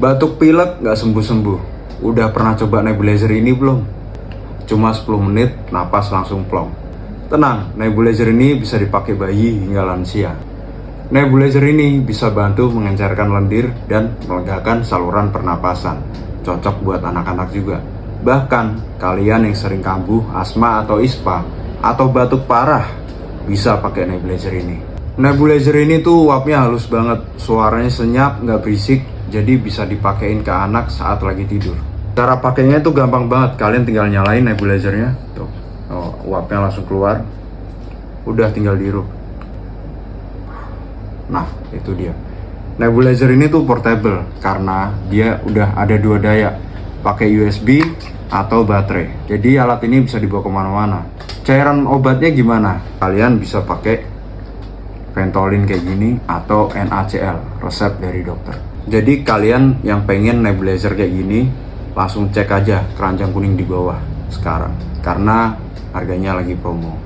Batuk pilek nggak sembuh-sembuh. Udah pernah coba nebulizer ini belum? Cuma 10 menit, napas langsung plong. Tenang, nebulizer ini bisa dipakai bayi hingga lansia. Nebulizer ini bisa bantu mengencerkan lendir dan melegakan saluran pernapasan. Cocok buat anak-anak juga. Bahkan, kalian yang sering kambuh, asma atau ispa, atau batuk parah, bisa pakai nebulizer ini. Nebulizer ini tuh uapnya halus banget, suaranya senyap, nggak berisik, jadi bisa dipakein ke anak saat lagi tidur. Cara pakainya itu gampang banget, kalian tinggal nyalain nebulizernya, tuh, uapnya langsung keluar, udah tinggal dihirup. Nah, itu dia. Nebulizer ini tuh portable karena dia udah ada 2 daya, pakai USB atau baterai. Jadi alat ini bisa dibawa kemana-mana. Cairan obatnya gimana? Kalian bisa pakai Ventolin kayak gini atau NaCl, resep dari dokter. Jadi kalian yang pengen nebulizer kayak gini, langsung cek aja keranjang kuning di bawah sekarang, karena harganya lagi promo.